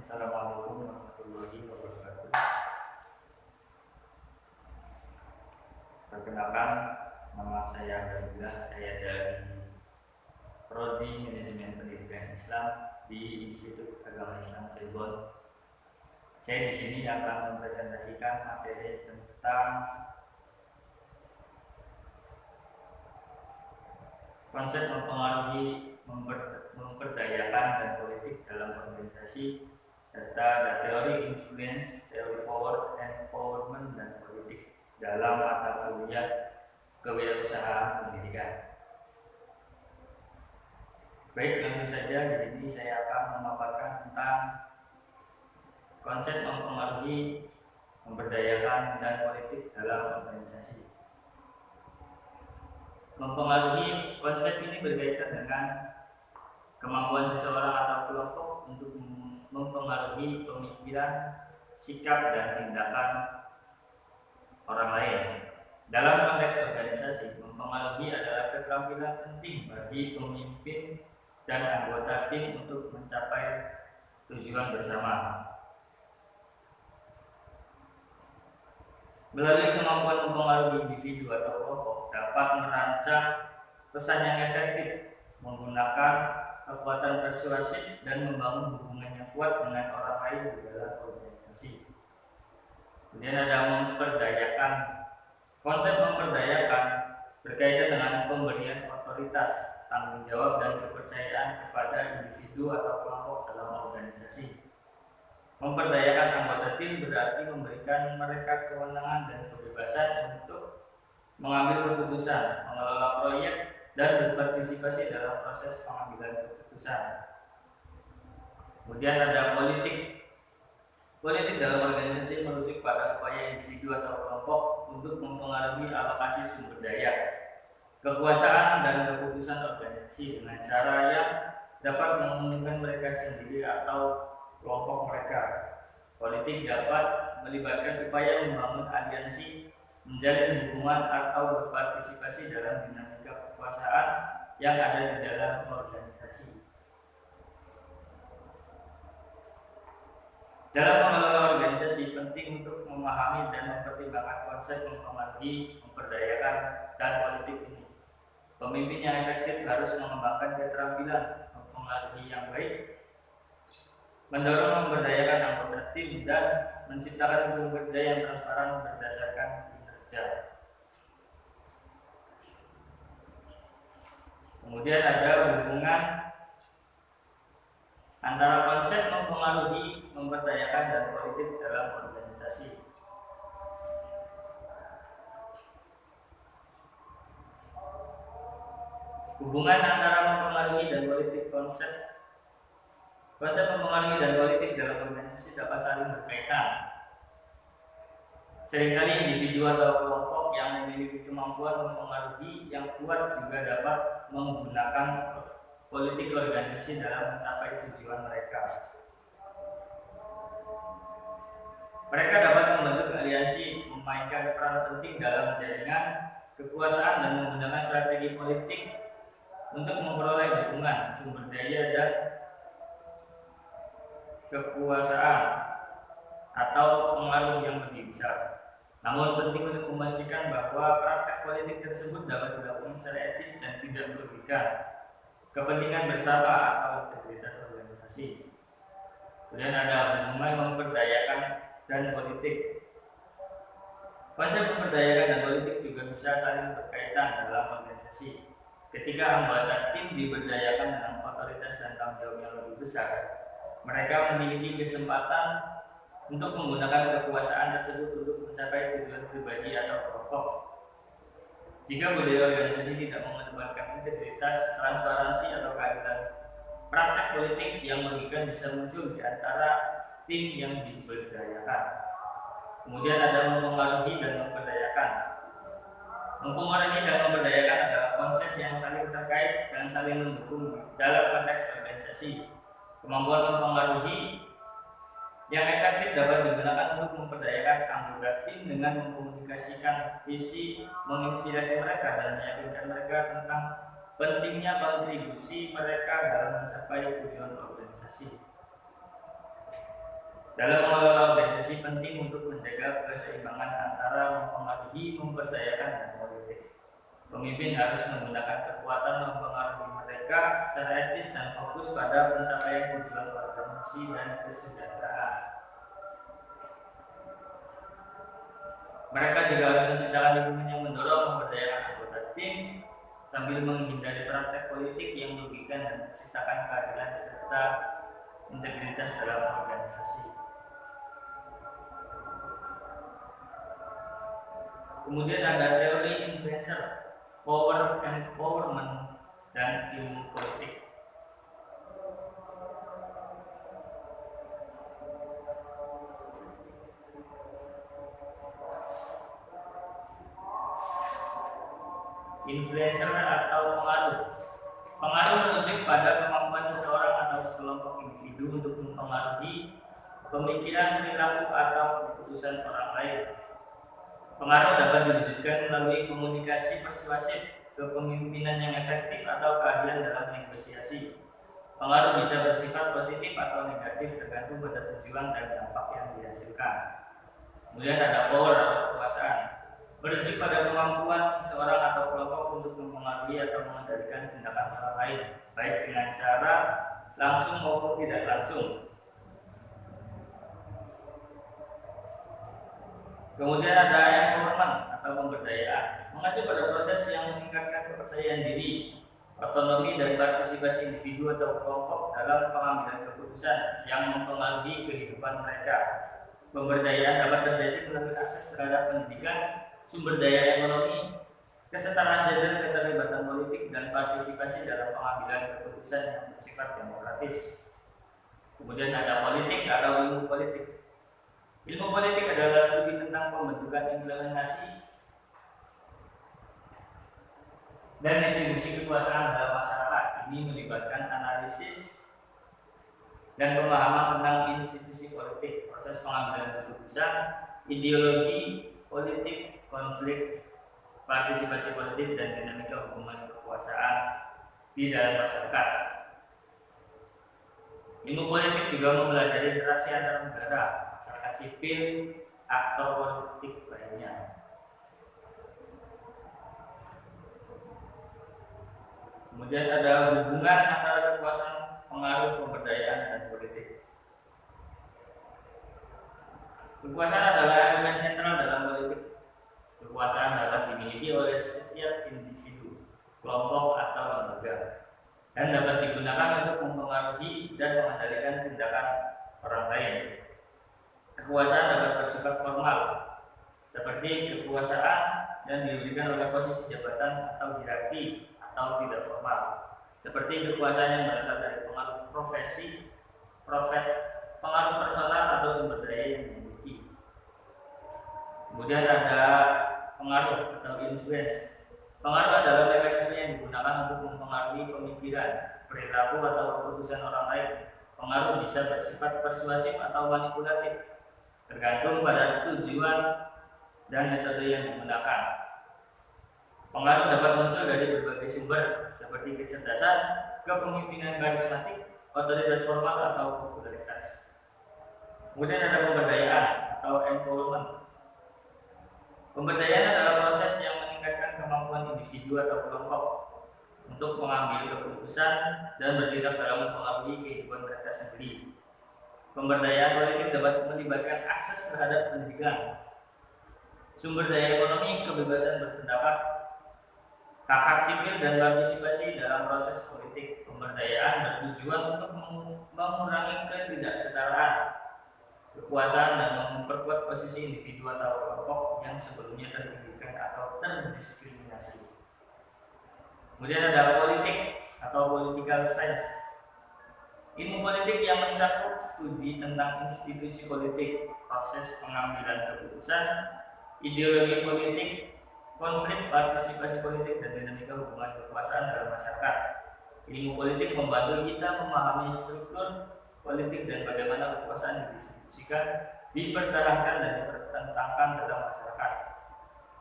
Assalamualaikum warahmatullahi wabarakatuh. Perkenalkan, nama saya Abdullah. Saya dari Prodi Manajemen Pendidikan Islam di Institut Agama Islam Cirebon. Saya di sini akan mempresentasikan materi tentang konsep mempengaruhi, memperdayakan dan politik dalam organisasi, serta ada teori influence, teori power, empowerment, dan politik dalam mata kuliah kewirausahaan pendidikan. Baik, langsung saja. Di sini saya akan memaparkan tentang konsep mempengaruhi, memperdayakan, dan politik dalam organisasi. Mempengaruhi, konsep ini berkaitan dengan kemampuan seseorang atau kelompok untuk mempengaruhi pemikiran, sikap, dan tindakan orang lain. Dalam konteks organisasi, mempengaruhi adalah keterampilan penting bagi pemimpin dan anggota tim untuk mencapai tujuan bersama. Melalui kemampuan mempengaruhi individu atau kelompok dapat merancang pesan yang efektif, menggunakan kekuatan persuasif, dan membangun hubungan yang kuat dengan orang lain di dalam organisasi. Kemudian ada memperdayakan. Konsep memperdayakan berkaitan dengan pemberian otoritas, tanggung jawab, dan kepercayaan kepada individu atau kelompok dalam organisasi. Memperdayakan anggota tim berarti memberikan mereka kewenangan dan kebebasan untuk mengambil keputusan, mengelola proyek, dan berpartisipasi dalam proses pengambilan keputusan. Kemudian ada politik. Politik dalam organisasi merujuk pada upaya individu atau kelompok untuk mempengaruhi alokasi sumber daya, kekuasaan, dan keputusan organisasi dengan cara yang dapat menguntungkan mereka sendiri atau kelompok mereka. Politik dapat melibatkan upaya membangun aliansi, menjalin hubungan, atau berpartisipasi dalam dinamika kekuasaan yang ada di dalam organisasi. Dalam mengelola organisasi, penting untuk memahami dan mempertimbangkan konsep mempengaruhi, memperdayakan, dan politik ini. Pemimpin yang efektif harus mengembangkan keterampilan mempengaruhi yang baik, mendorong memberdayakan anggota tim, dan menciptakan hukum kerja yang transparan berdasarkan kinerja. Kemudian ada hubungan antara konsep mempengaruhi, memberdayakan, dan politik dalam organisasi. Hubungan antara mempengaruhi dan politik. Konsep mempengaruhi dan politik dalam organisasi dapat saling berkaitan. Seringkali individu atau kelompok yang memiliki kemampuan mempengaruhi yang kuat juga dapat menggunakan politik organisasi dalam mencapai tujuan mereka. Mereka dapat membentuk aliansi, memainkan peran penting dalam jaringan kekuasaan, dan menggunakan strategi politik untuk memperoleh dukungan, sumber daya, dan kekuasaan atau pengaruh yang lebih besar. Namun penting untuk memastikan bahwa praktek politik tersebut dapat dilakukan secara etis dan tidak merugikan kepentingan bersama atau integritas organisasi. Kemudian ada hubungan memperdayakan dan politik. Konsep memperdayakan dan politik juga bisa saling berkaitan dalam organisasi. Ketika anggota tim diberdayakan dengan otoritas dan tanggung jawab yang lebih besar, mereka memiliki kesempatan untuk menggunakan kekuasaan tersebut untuk mencapai tujuan pribadi atau kelompok. Jika budaya organisasi tidak mengedepankan integritas, transparansi, atau keadilan, praktek politik yang merugikan bisa muncul di antara tim yang diberdayakan. Kemudian ada mempengaruhi dan memperdayakan. Mempengaruhi dan memperdayakan adalah konsep yang saling terkait dan saling mendukung dalam konteks organisasi. Kemampuan mempengaruhi yang efektif dapat digunakan untuk memperdayakan anggota tim dengan mengkomunikasikan visi, menginspirasi mereka, dan meyakinkan mereka tentang pentingnya kontribusi mereka dalam mencapai tujuan organisasi. Dalam mengelola organisasi penting untuk menjaga keseimbangan antara mempengaruhi, memberdayakan, dan politik. Pemimpin harus menggunakan kekuatan mempengaruhi mereka secara etis dan fokus pada pencapaian tujuan organisasi dan kesejahteraan. Mereka juga harus menciptakan lingkungan yang mendorong memberdayakan anggota tim sambil menghindari praktek politik yang merugikan dan menciptakan keadilan serta integritas dalam organisasi. Kemudian ada teori influencer, power and empowerment, dan ilmu politik. Influencer atau pengaruh. Pengaruh merujuk pada kemampuan seseorang atau sekelompok individu untuk mempengaruhi pemikiran, perilaku, atau keputusan orang lain. Pengaruh dapat diwujudkan melalui komunikasi persuasif, kepemimpinan yang efektif, atau keahlian dalam negosiasi. Pengaruh bisa bersifat positif atau negatif tergantung pada tujuan dan dampak yang dihasilkan. Kemudian ada power atau kekuasaan, merujuk pada kemampuan seseorang atau kelompok untuk mempengaruhi atau mengendalikan tindakan orang lain, baik dengan cara langsung maupun tidak langsung. Kemudian ada empowerment atau pemberdayaan, mengacu pada proses yang meningkatkan kepercayaan diri, otonomi, dan partisipasi individu atau kelompok dalam pengambilan keputusan yang mempengaruhi kehidupan mereka. Pemberdayaan dapat terjadi melalui akses terhadap pendidikan, sumber daya ekonomi, kesetaraan gender, keterlibatan politik, dan partisipasi dalam pengambilan keputusan yang bersifat demokratis. Kemudian ada politik atau ilmu politik. Ilmu politik adalah studi tentang pembentukan implementasi dan distribusi kekuasaan dalam masyarakat. Ini melibatkan analisis dan pemahaman tentang institusi politik, proses pengambilan keputusan, ideologi politik, konflik, partisipasi politik, dan dinamika hubungan kekuasaan di dalam masyarakat. Ilmu politik juga mempelajari interaksi antar negara, masyarakat sipil, aktor politik lainnya. Kemudian ada hubungan antara kekuasaan, pengaruh, pemberdayaan, dan politik. Kekuasaan adalah elemen sentral dalam politik. Kekuasaan dapat dimiliki oleh setiap individu, kelompok, atau lembaga, dan dapat digunakan untuk mempengaruhi dan mengendalikan tindakan orang lain. Kekuasaan dapat bersifat formal, seperti kekuasaan yang diberikan oleh posisi jabatan atau hierarki, atau tidak formal, seperti kekuasaan yang berasal dari pengaruh profesi, pengaruh personal, atau sumber daya yang dimiliki. Kemudian ada pengaruh atau influence. Pengaruh adalah mekanisme yang digunakan untuk mempengaruhi pemikiran, perilaku, atau keputusan orang lain. Pengaruh bisa bersifat persuasif atau manipulatif, tergantung pada tujuan dan metode yang digunakan. Pengaruh dapat muncul dari berbagai sumber, seperti kecerdasan, kepemimpinan karismatik, otoritas formal, atau popularitas. Kemudian ada pemberdayaan atau empowerment. Pemberdayaan adalah proses yang meningkatkan kemampuan individu atau kelompok untuk mengambil keputusan dan bertindak dalam mempengaruhi kehidupan mereka sendiri. Pemberdayaan politik dapat melibatkan akses terhadap pendidikan, sumber daya ekonomi, kebebasan berpendapat, hak-hak sipil, dan partisipasi dalam proses politik. Pemberdayaan bertujuan untuk mengurangi ketidaksetaraan, kekuasaan, dan memperkuat posisi individu atau kelompok yang sebelumnya terdidikan atau terdiskriminasi. Kemudian ada politik atau political science. Ilmu politik yang mencakup studi tentang institusi politik, proses pengambilan keputusan, ideologi politik, konflik, partisipasi politik, dan dinamika hubungan kekuasaan dalam masyarakat. Ilmu politik membantu kita memahami struktur politik dan bagaimana kekuasaan didistribusikan, dipertahankan, dan dipertentangkan dalam masyarakat.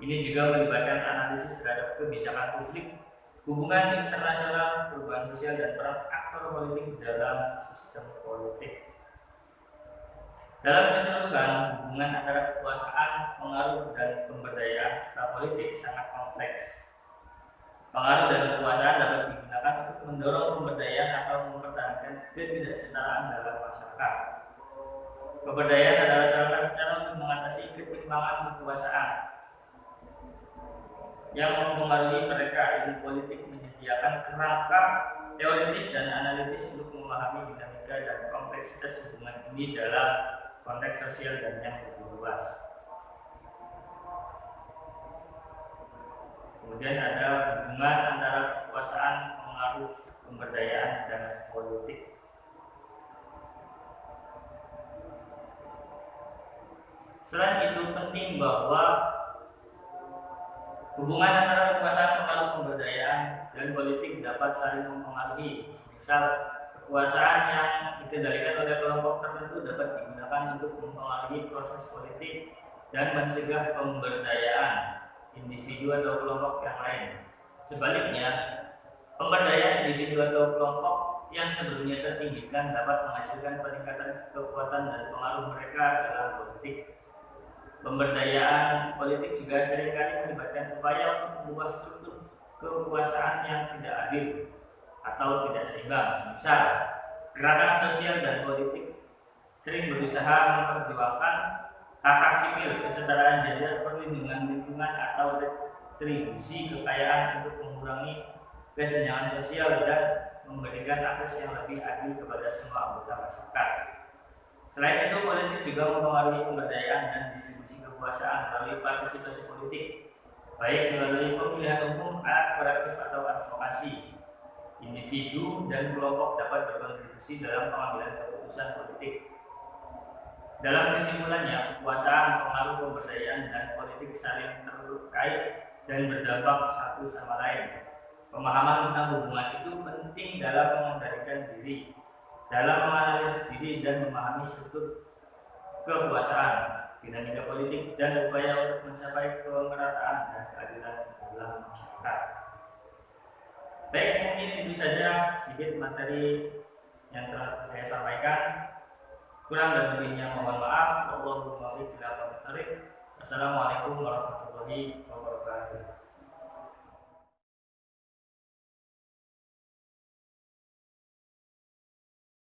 Ini juga melibatkan analisis terhadap kebijakan publik, hubungan internasional, perubahan sosial, dan peran aktor politik dalam sistem politik. Dalam keseluruhan, hubungan antara kekuasaan, pengaruh, dan pemberdayaan serta politik sangat kompleks. Pengaruh dan kekuasaan dapat digunakan untuk mendorong pemberdayaan atau mempertahankan ketidaksetaraan dalam masyarakat. Pemberdayaan adalah salah satu cara untuk mengatasi ketimpangan kekuasaan yang mempengaruhi mereka. Ilmu politik menyediakan kerangka teoritis dan analitis untuk memahami dinamika dan kompleksitas hubungan ini dalam konteks sosial dan yang lebih luas. Kemudian ada hubungan antara kekuasaan, pengaruh, pemberdayaan, dan politik. Selain itu penting bahwa hubungan antara kekuasaan, pengaruh, pemberdayaan, dan politik dapat saling mempengaruhi. Misal, kekuasaan yang dikendalikan oleh kelompok tertentu dapat digunakan untuk mempengaruhi proses politik dan mencegah pemberdayaan individu atau kelompok yang lain. Sebaliknya, pemberdayaan individu atau kelompok yang sebelumnya tertinggikan dapat menghasilkan peningkatan kekuatan dan pengaruh mereka dalam politik. Pemberdayaan politik juga seringkali melibatkan upaya untuk mengubah struktur kekuasaan yang tidak adil atau tidak seimbang. Misal, gerakan sosial dan politik sering berusaha memperjuangkan hak-hak sipil, kesetaraan gender, perlindungan lingkungan, atau retribusi kekayaan untuk mengurangi kesenjangan sosial dan memberikan akses yang lebih adil kepada semua anggota masyarakat. Selain itu, politik juga mempengaruhi pemberdayaan dan distribusi kekuasaan melalui partisipasi politik, baik melalui pemilihan umum, alat korektif, atau advokasi. Individu dan kelompok dapat berkontribusi dalam pengambilan keputusan politik. Dalam kesimpulannya, kekuasaan, pengaruh, pemberdayaan, dan politik saling terkait dan berdampak satu sama lain. Pemahaman tentang hubungan itu penting dalam mengendalikan diri, dalam menganalisis diri, dan memahami struktur kekuasaan, dinamika politik, dan upaya untuk mencapai pemerataan dan keadilan dalam masyarakat. Baik, mungkin itu saja sedikit materi yang telah saya sampaikan. Kurang dan lebihnya mohon maaf. Assalamualaikum warahmatullahi